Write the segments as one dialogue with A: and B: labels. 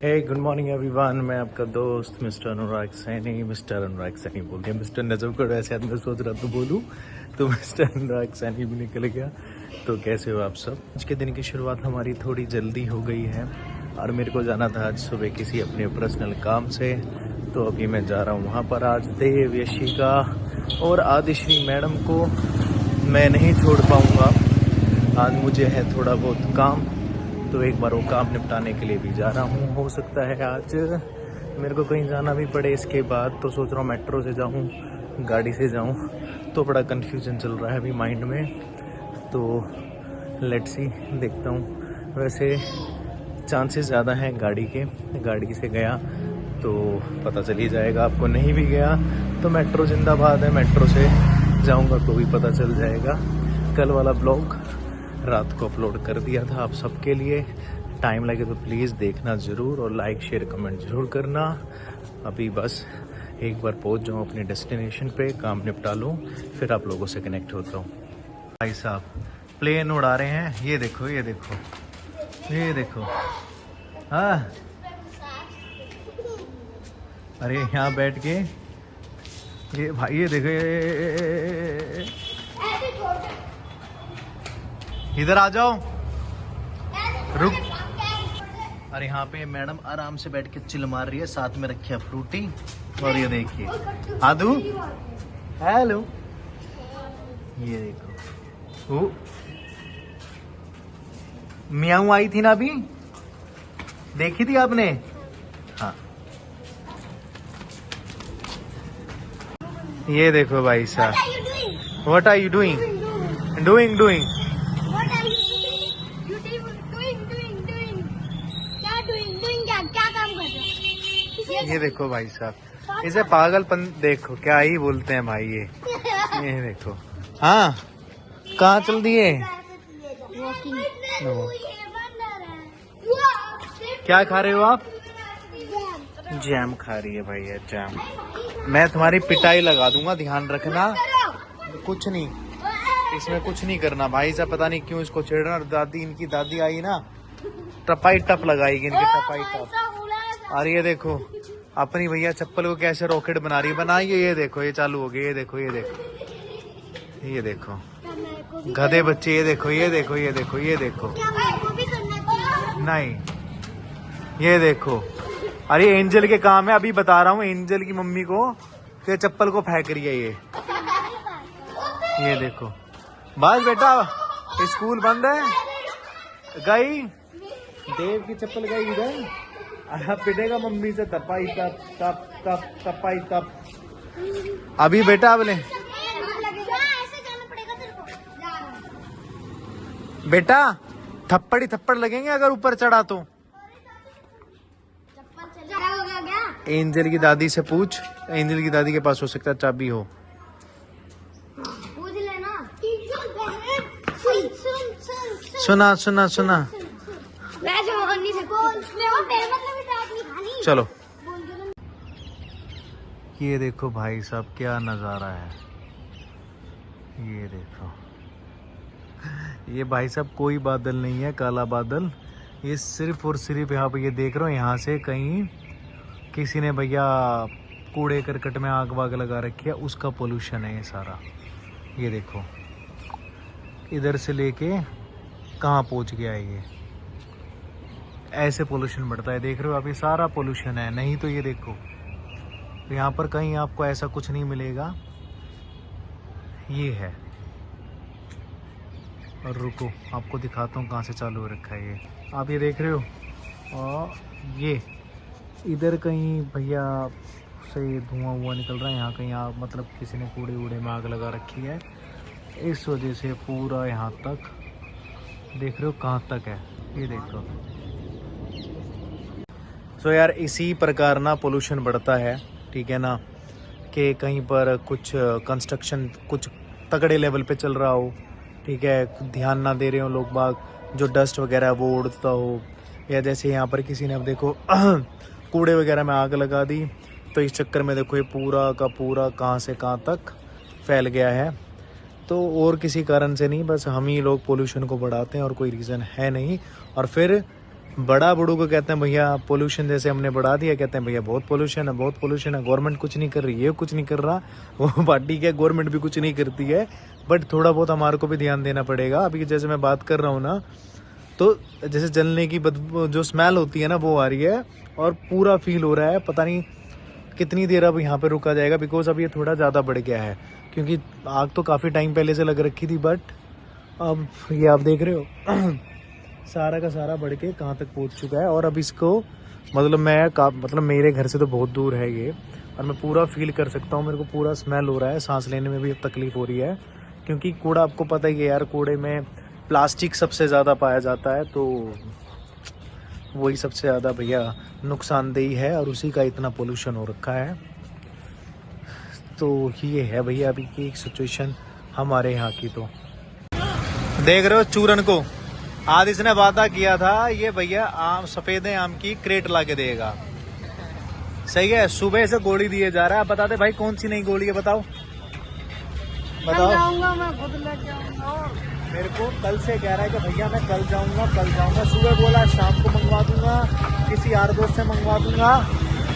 A: Good morning everyone. मैं आपका दोस्त मिस्टर अनुराग सैनी बोलते हैं मिस्टर नजफगढ़। वैसे आज मैं सोच रहा तो बोलूँ तो मिस्टर अनुराग सैनी भी निकल गया। तो कैसे हो आप सब? आज के दिन की शुरुआत हमारी थोड़ी जल्दी हो गई है और मेरे को जाना था आज सुबह किसी अपने पर्सनल काम से। तो अभी मैं जा रहा हूँ वहाँ पर। आज देव, यशिका और आदिश्री मैडम को मैं नहीं छोड़ पाऊँगा। आज मुझे है थोड़ा बहुत काम, तो एक बार वो काम निपटाने के लिए भी जा रहा हूँ। हो सकता है आज मेरे को कहीं जाना भी पड़े इसके बाद, तो सोच रहा हूँ मेट्रो से जाऊँ, गाड़ी से जाऊँ। तो बड़ा कन्फ्यूजन चल रहा है अभी माइंड में। तो लेट्स सी, देखता हूँ। वैसे चांसेस ज़्यादा हैं गाड़ी से गया तो पता चल ही जाएगा। आपको नहीं भी गया तो मेट्रो जिंदाबाद है, मेट्रो से जाऊँगा तो भी पता चल जाएगा। कल वाला ब्लॉग रात को अपलोड कर दिया था आप सबके लिए। टाइम लगे तो प्लीज़ देखना ज़रूर और लाइक शेयर कमेंट ज़रूर करना। अभी बस एक बार पहुंच जाऊँ अपने डेस्टिनेशन पे, काम निपटा लूँ, फिर आप लोगों से कनेक्ट होता हूँ। भाई साहब प्लेन उड़ा रहे हैं, ये देखो ये देखो ये देखो। हाँ अरे यहाँ बैठ के ये भाई ये देखो, इधर आ जाओ, रुक। अरे यहाँ पे मैडम आराम से बैठ के चिल मार रही है, साथ में रखी है फ्रूटी। और ये देखिए आदू, हेलो, ये देखो। ओ मियाऊ आई थी ना अभी, देखी थी आपने? हाँ ये देखो भाई साहब। What are you doing? Doing ये देखो भाई साहब, इसे पागलपन देखो, क्या ही बोलते हैं भाई ये देखो। हाँ कहाँ चल दिए? क्या खा रहे हो आप? जैम खा रही है भाई, ये जैम। मैं तुम्हारी पिटाई लगा दूंगा, ध्यान रखना। कुछ नहीं, इसमें कुछ नहीं करना भाई साहब। पता नहीं क्यों इसको छेड़ना। दादी, इनकी दादी आई ना, टपाई टप लगाएगी इनकी, टपाई टप। और ये देखो अपनी भैया चप्पल को कैसे रॉकेट बना रही है। बनाइए, ये देखो ये चालू हो गया। ये देखो ये देखो ये देखो गधे बच्चे। ये देखो ये देखो ये देखो ये देखो। नहीं ये देखो, अरे एंजल के काम है, अभी बता रहा हूँ। एंजल की मम्मी को तो चप्पल को फेंक रही है ये देखो। बस बेटा स्कूल बंद है, गई देव की चप्पल गई इधर। पिटेगा मम्मी से, तपाई तप तप तप तपाई तप। अभी बेटा अब ले बेटा, थप्पड़ ही थप्पड़ लगेंगे अगर ऊपर चढ़ा तो। एंजल की दादी से पूछ, एंजल की दादी के पास हो सकता है चाबी हो। सुना सुना सुना, चलो। ये देखो भाई साहब क्या नज़ारा है, ये देखो। ये भाई साहब कोई बादल नहीं है, काला बादल। ये सिर्फ और सिर्फ यहाँ पे ये देख रहा हूँ, यहाँ से कहीं किसी ने भैया कूड़े करकट में आग वाग लगा रखी है, उसका पोल्यूशन है ये सारा। ये देखो इधर से लेके कहाँ पहुँच गया है ये। ऐसे पोल्यूशन बढ़ता है, देख रहे हो आप, ये सारा पोल्यूशन है। नहीं तो ये देखो, तो यहाँ पर कहीं आपको ऐसा कुछ नहीं मिलेगा। ये है, और रुको आपको दिखाता हूँ कहाँ से चालू हो रखा है ये। आप ये देख रहे हो, और ये इधर कहीं भैया से धुआं हुआ निकल रहा है। यहाँ कहीं आप मतलब किसी ने कूड़े वूड़े में आग लगा रखी है, इस वजह से पूरा यहाँ तक देख रहे हो कहाँ तक है, ये देखो। तो यार इसी प्रकार ना पोल्यूशन बढ़ता है, ठीक है ना, कि कहीं पर कुछ कंस्ट्रक्शन कुछ तगड़े लेवल पे चल रहा हो, ठीक है, ध्यान ना दे रहे हो लोग बाग, जो डस्ट वगैरह वो उड़ता हो, या जैसे यहाँ पर किसी ने अब देखो कूड़े वगैरह में आग लगा दी, तो इस चक्कर में देखो ये पूरा का पूरा कहाँ से कहाँ तक फैल गया है। तो और किसी कारण से नहीं, बस हम ही लोग पोल्यूशन को बढ़ाते हैं और कोई रीज़न है नहीं। और फिर बड़ा बड़ों को कहते हैं भैया पोल्यूशन, जैसे हमने बढ़ा दिया, कहते हैं भैया बहुत पोल्यूशन है, बहुत पोल्यूशन है, गवर्नमेंट कुछ नहीं कर रही, ये कुछ नहीं कर रहा, वो पार्टी क्या गवर्नमेंट भी कुछ नहीं करती है। बट थोड़ा बहुत हमारे को भी ध्यान देना पड़ेगा। अभी जैसे मैं बात कर रहा हूँ ना, तो जैसे जलने की बदबू जो स्मेल होती है ना वो आ रही है, और पूरा फील हो रहा है। पता नहीं कितनी देर अब यहाँ पे रुका जाएगा, बिकॉज अब ये थोड़ा ज़्यादा बढ़ गया है, क्योंकि आग तो काफ़ी टाइम पहले से लग रखी थी, बट अब ये आप देख रहे हो सारा का सारा बढ़ के कहाँ तक पहुँच चुका है। और अब इसको मतलब मतलब मेरे घर से तो बहुत दूर है ये, और मैं पूरा फील कर सकता हूँ, मेरे को पूरा स्मेल हो रहा है, सांस लेने में भी अब तकलीफ हो रही है, क्योंकि कूड़ा आपको पता ही है यार, कूड़े में प्लास्टिक सबसे ज़्यादा पाया जाता है, तो वही सबसे ज़्यादा भैया नुकसानदेही है, और उसी का इतना पोल्यूशन हो रखा है। तो ये है भैया अभी की एक सिचुएशन हमारे यहाँ की। तो देख रहे हो चूरन को, आज इसने वादा किया था ये भैया आम सफेद आम की क्रेट ला के देगा। सही है, सुबह से गोली दिए जा रहा है। बता दे भाई कौन सी नई गोली है, बताओ बताओ।
B: जाऊंगा मैं खुद लेके आऊंगा।
A: मेरे को कल से कह रहा है कि भैया मैं कल जाऊंगा कल जाऊंगा, सुबह बोला शाम को मंगवा दूंगा, किसी यार दोस्त से मंगवा दूंगा,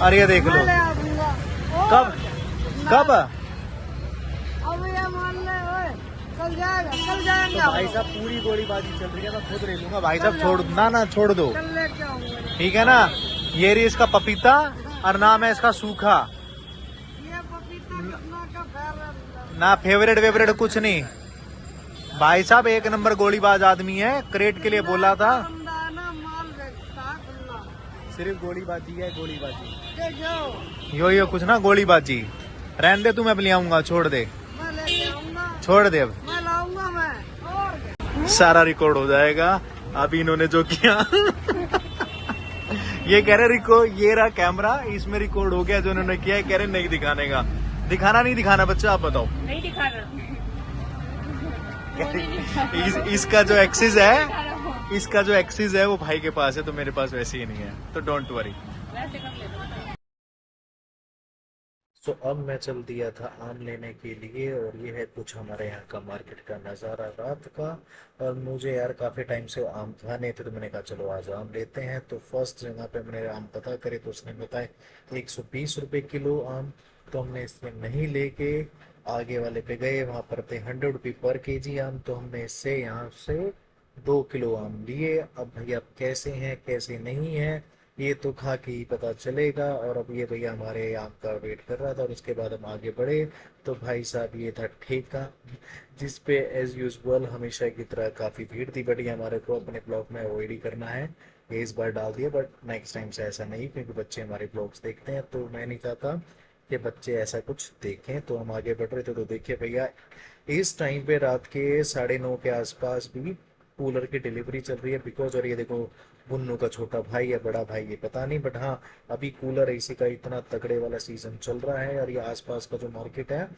A: और ये देख लो
B: मैं ले आऊंगा।
A: कब कब।
B: अब ये मान ले, ओए कल जाएगा, कल जाएंगे।
A: तो भाई साहब पूरी गोलीबाजी चल रही है, मैं खुद ले लूंगा भाई साहब, छोड़ ना छोड़ दो,
B: कल लेके आऊंगा।
A: ठीक है ना। ये रही इसका पपीता, और नाम है इसका सूखा।
B: ये पपीता कितना का फेवरेट
A: ना फेवरेट वेवरेट कुछ नहीं, भाई साहब एक नंबर गोलीबाज आदमी है, क्रेट के लिए बोला था।
B: बंदा है ना, माल बेचता है खुला।
A: सिर्फ गोलीबाजी है, गोलीबाजी
B: ये जाओ,
A: यो कुछ ना गोलीबाजी। रहने दे, तू मैं ले आऊंगा, छोड़ दे
B: मैं लेके आऊंगा,
A: छोड़ दे, अब
B: मैं लाऊंगा मैं। और क्या?
A: सारा रिकॉर्ड हो जाएगा। अभी इन्होंने जो किया ये कह रहे ये रहा कैमरा, इसमें रिकॉर्ड हो गया जो इन्होंने किया है, कह रहे नहीं दिखाने का। दिखाना नहीं दिखाना बच्चा, आप बताओ।
B: नहीं दिखाना।
A: इसका जो एक्सिस है, इसका जो एक्सिस है वो भाई के पास है, तो मेरे पास वैसे ही नहीं है, तो डोंट वरी। तो अब मैं चल दिया था आम लेने के लिए, और ये है कुछ हमारे यहाँ का मार्केट का नज़ारा रात का। और मुझे यार काफ़ी टाइम से आम खाने थे, तो मैंने कहा चलो आज आम लेते हैं। तो फर्स्ट जगह पे मैंने आम पता करे, तो उसने बताया 120 रुपये किलो आम। तो हमने इसमें नहीं लेके आगे वाले पे गए, वहाँ पर थे 100 रुपये पर केजी आम। तो हमने इससे यहाँ से 2 किलो आम लिए। अब भैया कैसे हैं कैसे नहीं है ये तो खा के ही पता चलेगा। और अब ये भैया हमारे आम का वेट कर रहा था, और उसके बाद हम आगे बढ़े। तो भाई साहब ये था ठेका, जिस पे एज यूजुअल हमेशा की तरह काफ़ी भीड़ थी, बट ये हमारे को अपने ब्लॉग में अवॉइड ही करना है। ये इस बार डाल दिया, बट नेक्स्ट टाइम से ऐसा नहीं, क्योंकि बच्चे हमारे ब्लॉग्स देखते हैं, तो मैं नहीं चाहता कि बच्चे ऐसा कुछ देखें। तो हम आगे बढ़ रहे थे, तो देखिए भैया इस टाइम पे रात के 9:30 के आसपास भी कूलर की डिलीवरी चल रही है, बिकॉज। और ये देखो बुन्नू का छोटा भाई या बड़ा भाई ये पता नहीं, बट हाँ अभी कूलर एसी का इतना तगड़े वाला सीजन चल रहा है। और ये आसपास का जो मार्केट है,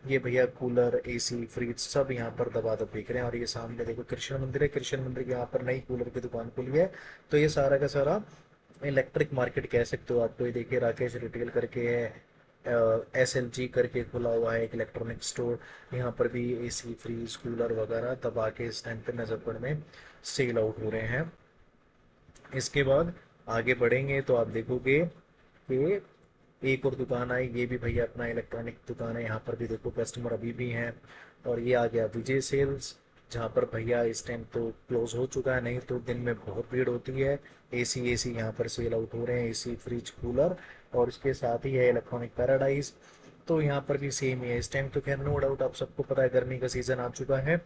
A: ये भैया कूलर एसी फ्रिज सब यहाँ पर दबा बिक रहे हैं। और ये सामने देखो कृष्ण मंदिर है, कृष्ण मंदिर के यहाँ पर नई कूलर की दुकान खुली है। तो ये सारा का सारा इलेक्ट्रिक मार्केट कह सकते हो आप। तो ये देखिए राकेश रिटेल करके है, SLG करके खुला हुआ है एक इलेक्ट्रॉनिक स्टोर। यहाँ पर भी एसी फ्रीज कूलर वगैरह दबा के इस टाइम पे नजफगढ़ में सेल आउट हो रहे हैं। इसके बाद आगे बढ़ेंगे तो आप देखोगे कि एक और दुकान आई, ये भी भैया अपना इलेक्ट्रॉनिक दुकान है। यहाँ पर भी देखो कस्टमर अभी भी हैं। और ये आ गया विजय सेल्स, जहाँ पर भैया इस टाइम तो क्लोज हो चुका है, नहीं तो दिन में बहुत भीड़ होती है। एसी यहाँ पर सेल आउट हो रहे हैं, एसी फ्रिज कूलर। और इसके साथ ही है इलेक्ट्रॉनिक पैराडाइज, तो यहाँ पर भी सेम ही है इस टाइम। तो खैर नो डाउट आप सबको पता है गर्मी का सीजन आ चुका है,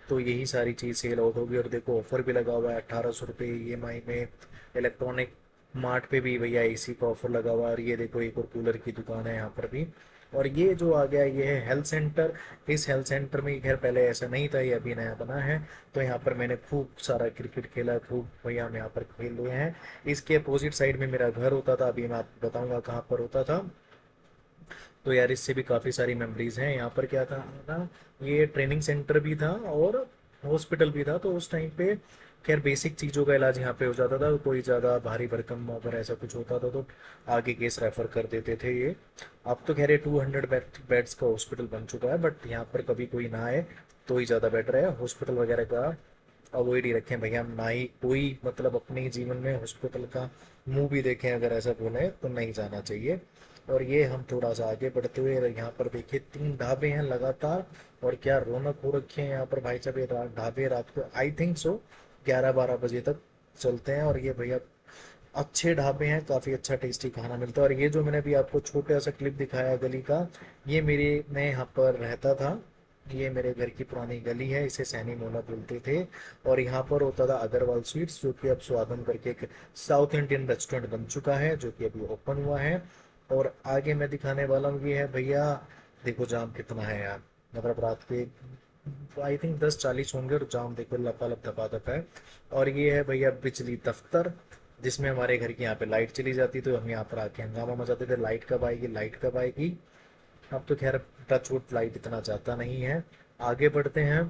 A: तो यही सारी चीज़ सेल आउट होगी। और देखो ऑफर भी लगा हुआ है 1800 रुपये EMI में। इलेक्ट्रॉनिक मार्ट पे भी भैया एसी का ऑफर लगा हुआ है। और ये देखो एक और कूलर की दुकान है यहाँ पर भी। और ये जो आ गया ये है हेल्थ सेंटर। इस हेल्थ सेंटर में खैर पहले ऐसा नहीं था, ये अभी नया बना है। तो यहाँ पर मैंने खूब सारा क्रिकेट खेला, खूब भैया हम यहाँ पर खेल रहे हैं। इसके अपोजिट साइड में मेरा घर होता था, अभी मैं आपको बताऊंगा कहाँ पर होता था। तो यार इससे भी काफ़ी सारी मेमोरीज हैं। यहाँ पर क्या था ना, ये ट्रेनिंग सेंटर भी था और हॉस्पिटल भी था। तो उस टाइम पे खैर बेसिक चीज़ों का इलाज यहाँ पे हो जाता था। कोई ज़्यादा भारी भरकम अगर ऐसा कुछ होता था तो आगे केस रेफर कर देते थे ये। अब तो खैर ये 200 बेड्स का हॉस्पिटल बन चुका है, बट यहाँ पर कभी कोई ना आए तो ही ज़्यादा बेटर है। हॉस्पिटल वगैरह का अवॉइड ही रखें भैया, ना ही कोई मतलब अपने जीवन में हॉस्पिटल का मुंह भी देखें, अगर ऐसा बोले तो नहीं जाना चाहिए। और ये हम थोड़ा सा आगे बढ़ते हुए यहाँ पर देखिए 3 ढाबे हैं लगातार, और क्या रौनक हो रखी है यहाँ पर भाई साहब। ये ढाबे रात को आई थिंक सो 11-12 बजे तक चलते हैं। और ये भैया अच्छे ढाबे हैं, काफ़ी अच्छा टेस्टी खाना मिलता है। और ये जो मैंने अभी आपको छोटा सा क्लिप दिखाया गली का, ये मैं यहाँ पर रहता था। ये मेरे घर की पुरानी गली है, इसे सैनी मोहल्ला बोलते थे। और यहाँ पर होता था अग्रवाल स्वीट्स, जो कि अब स्वादन करके एक साउथ इंडियन रेस्टोरेंट बन चुका है, जो कि अभी ओपन हुआ है। और आगे मैं दिखाने वाला हूँ ये है भैया, देखो जाम कितना है यार, मतलब रात के आई थिंक 10:40 होंगे, और जाम देखो लपालप धपाधप है। और ये है भैया बिजली दफ्तर, जिसमें हमारे घर की यहाँ पे लाइट चली जाती, तो हम यहाँ पर आके हंगामा मचाते थे, लाइट कब आएगी, लाइट कब आएगी। अब तो खैर टचवुड लाइट इतना जाता नहीं है। आगे बढ़ते हैं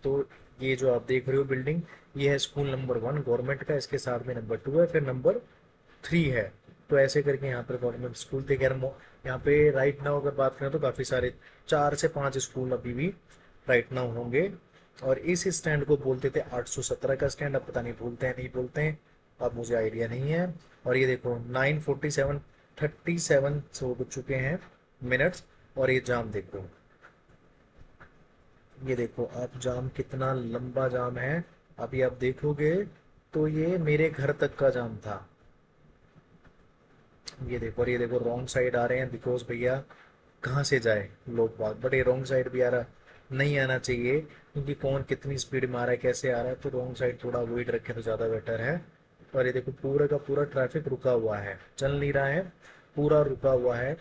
A: तो ये जो आप देख रहे हो बिल्डिंग, ये है स्कूल नंबर 1 गवर्नमेंट का, इसके साथ में नंबर 2 है, फिर नंबर 3 है। तो ऐसे करके यहाँ पर गवर्नमेंट स्कूल थे। खैर यहाँ पे राइट नाउ अगर बात करें तो काफ़ी सारे 4 से 5 स्कूल अभी भी राइट नाउ होंगे। और इस स्टैंड को बोलते थे 817 का स्टैंड, अब पता नहीं बोलते हैं नहीं बोलते हैं, अब मुझे आइडिया नहीं है। और ये देखो 9:47 37 हो चुके हैं मिनट्स। और ये जाम देखो, ये देखो आप जाम, कितना लंबा जाम है। अभी आप देखोगे तो ये मेरे घर तक का जाम था। ये देखो, और ये देखो रॉन्ग साइड आ रहे हैं, बिकॉज भैया कहाँ से जाए लोग बाग, बट ये रॉन्ग साइड भी आ रहा, नहीं आना चाहिए, क्योंकि कौन कितनी स्पीड में आ रहा है, कैसे आ रहा है, तो रॉन्ग साइड थोड़ा अवॉइड रखें तो ज़्यादा बेटर है। और ये देखो पूरा का पूरा ट्रैफिक रुका हुआ है, चल नहीं रहा है, पूरा रुका हुआ है।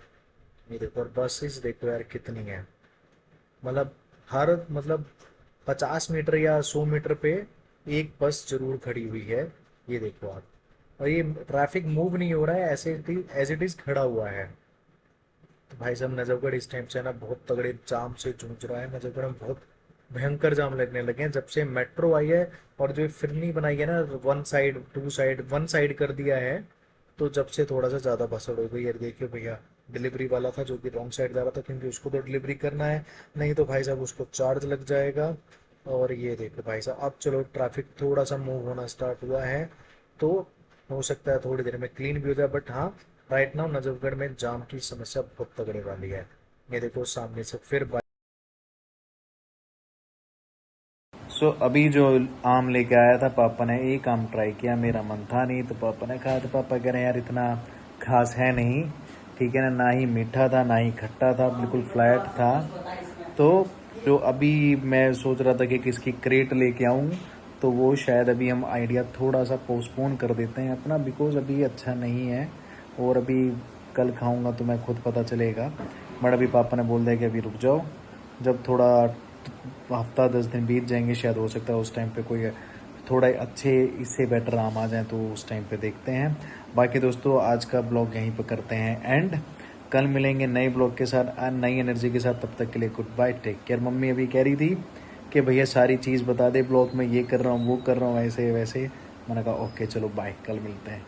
A: ये देखो, और बसेस देखो यार कितनी है, मतलब हर मतलब 50 मीटर या 100 मीटर पे एक बस जरूर खड़ी हुई है। ये देखो आप, और ये ट्रैफिक मूव नहीं हो रहा है, ऐसे एज इट इज खड़ा हुआ है। तो भाई साहब नजफगढ़ इस टाइम से ना बहुत तगड़े जाम से जूझ रहा है। नजफगढ़ में बहुत भयंकर जाम लगने लगे हैं जब से मेट्रो आई है, और जो फिरनी बनाई है ना, 1 साइड 2 साइड 1 साइड कर दिया है, तो जब से थोड़ा सा ज्यादा भसड़ हो गई। यार देखियो भैया, डिलीवरी वाला था जो कि रॉन्ग साइड जा रहा था, क्योंकि उसको तो डिलीवरी करना है, नहीं तो भाई साहब उसको चार्ज लग जाएगा। और ये देखो भाई साहब, अब चलो ट्रैफिक थोड़ा सा मूव होना स्टार्ट हुआ है, तो हो सकता है थोड़ी देर में क्लीन भी हो जाए। बट हाँ, राइट नाउ नजफगढ़ में जाम की समस्या बहुत तगड़े वाली है। ये देखो सामने से फिर अभी जो आम लेके आया था पापा ने, एक आम ट्राई किया, मेरा मन था नहीं, तो पापा ने खाया, तो पापा कह रहे हैं यार इतना खास है नहीं, ठीक है ना, ना ही मीठा था ना ही खट्टा था, बिल्कुल फ्लैट था। तो जो अभी मैं सोच रहा था कि किसकी क्रेट लेके आऊं, तो वो शायद अभी हम आइडिया थोड़ा सा पोस्टपोन कर देते हैं अपना, बिकॉज अभी अच्छा नहीं है, और अभी कल खाऊंगा तो मैं खुद पता चलेगा। बट अभी पापा ने बोल दिया कि अभी रुक जाओ, जब थोड़ा हफ्ता 10 दिन बीत जाएंगे, शायद हो सकता है उस टाइम पे कोई थोड़ा अच्छे इससे बेटर आम आ जाए, तो उस टाइम पे देखते हैं। बाकी दोस्तों आज का ब्लॉग यहीं पर करते हैं एंड, कल मिलेंगे नए ब्लॉग के साथ नई एनर्जी के साथ, तब तक के लिए goodbye, take care. Mummy अभी कह रही थी कि भैया सारी चीज़ बता दे ब्लॉग में, ये कर रहा हूँ वो कर रहा हूँ ऐसे वैसे, मैंने कहा ओके चलो बाय, कल मिलते हैं।